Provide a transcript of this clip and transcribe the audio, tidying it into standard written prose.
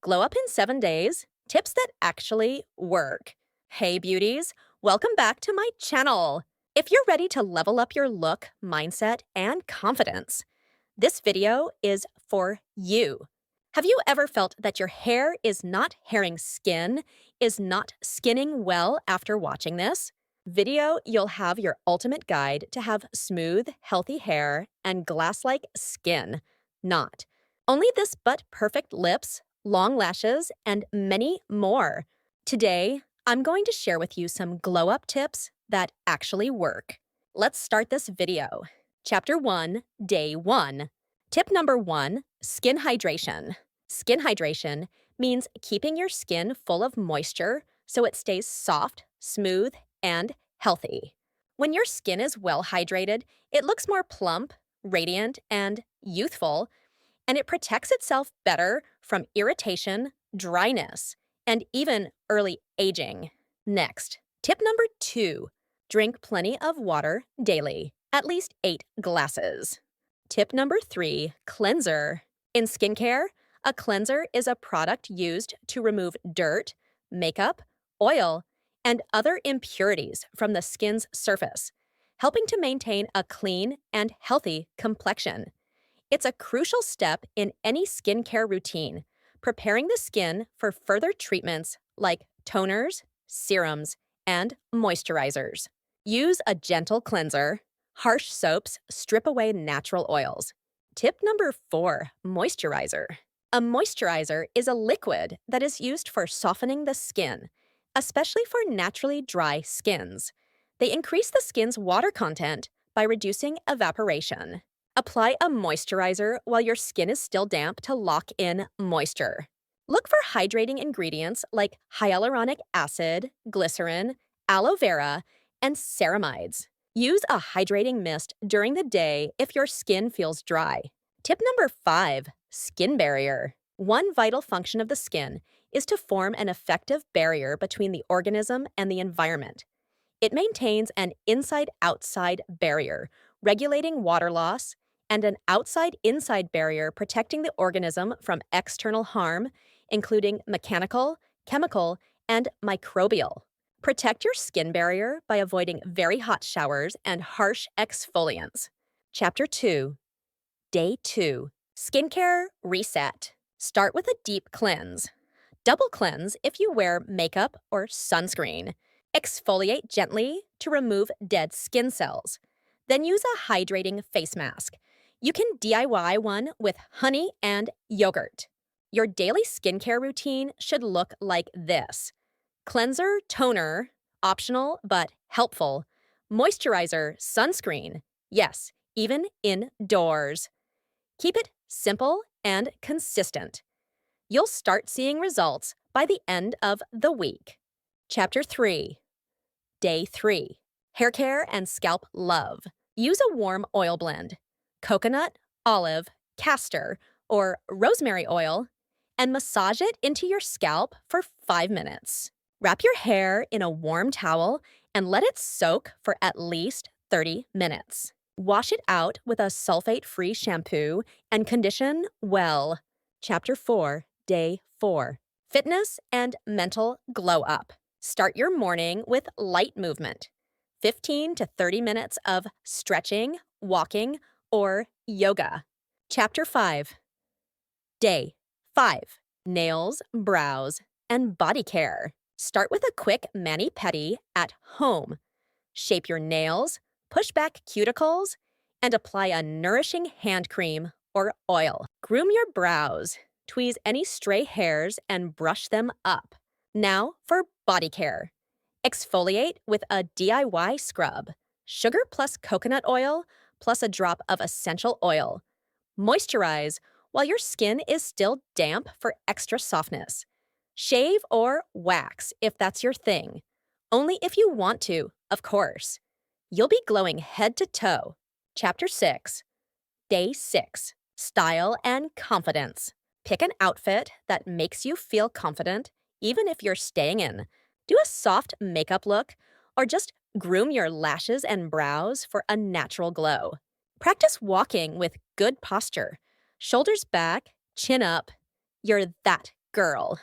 Glow up in 7 days, tips that actually work. Hey beauties, welcome back to my channel. If you're ready to level up your look, mindset, and confidence, this video is for you. Have you ever felt that your hair is not hairing skin, is not skinning well after watching this video? You'll have your ultimate guide to have smooth, healthy hair and glass-like skin. Not only this, but perfect lips, long lashes, and many more. Today, I'm going to share with you some glow-up tips that actually work. Let's start this video. Chapter 1, Day 1. Tip number 1, skin hydration. Skin hydration means keeping your skin full of moisture so it stays soft, smooth, and healthy. When your skin is well hydrated, it looks more plump, radiant, and youthful, and it protects itself better from irritation, dryness, and even early aging. Next, tip number 2, drink plenty of water daily, at least 8 glasses. Tip number 3, cleanser. In skincare, a cleanser is a product used to remove dirt, makeup, oil, and other impurities from the skin's surface, helping to maintain a clean and healthy complexion. It's a crucial step in any skincare routine, preparing the skin for further treatments like toners, serums, and moisturizers. Use a gentle cleanser. Harsh soaps strip away natural oils. Tip number 4, moisturizer. A moisturizer is a liquid that is used for softening the skin, especially for naturally dry skins. They increase the skin's water content by reducing evaporation. Apply a moisturizer while your skin is still damp to lock in moisture. Look for hydrating ingredients like hyaluronic acid, glycerin, aloe vera, and ceramides. Use a hydrating mist during the day if your skin feels dry. Tip number 5, skin barrier. One vital function of the skin is to form an effective barrier between the organism and the environment. It maintains an inside-outside barrier, regulating water loss, and an outside-inside barrier protecting the organism from external harm, including mechanical, chemical, and microbial. Protect your skin barrier by avoiding very hot showers and harsh exfoliants. Chapter 2, Day 2, Skincare Reset. Start with a deep cleanse. Double cleanse if you wear makeup or sunscreen. Exfoliate gently to remove dead skin cells. Then use a hydrating face mask. You can DIY one with honey and yogurt. Your daily skincare routine should look like this. Cleanser, toner, optional but helpful. Moisturizer, sunscreen. Yes, even indoors. Keep it simple and consistent. You'll start seeing results by the end of the week. Chapter 3, Day 3, Hair Care and Scalp Love. Use a warm oil blend, coconut, olive, castor, or rosemary oil, and massage it into your scalp for 5 minutes. Wrap your hair in a warm towel and let it soak for at least 30 minutes. Wash it out with a sulfate-free shampoo and condition well. Chapter 4, Day 4, Fitness and Mental Glow Up. Start your morning with light movement. 15 to 30 minutes of stretching, walking, or yoga. Chapter 5, Day 5, Nails, Brows, and Body Care. Start with a quick mani-pedi at home. Shape your nails, push back cuticles, and apply a nourishing hand cream or oil. Groom your brows. Tweeze any stray hairs and brush them up. Now for body care. Exfoliate with a DIY scrub. Sugar plus coconut oil plus a drop of essential oil. Moisturize while your skin is still damp for extra softness. Shave or wax if that's your thing. Only if you want to, of course. You'll be glowing head to toe. Chapter 6, Day 6, Style and Confidence. Pick an outfit that makes you feel confident, even if you're staying in. Do a soft makeup look, or just groom your lashes and brows for a natural glow. Practice walking with good posture. Shoulders back, chin up. You're that girl.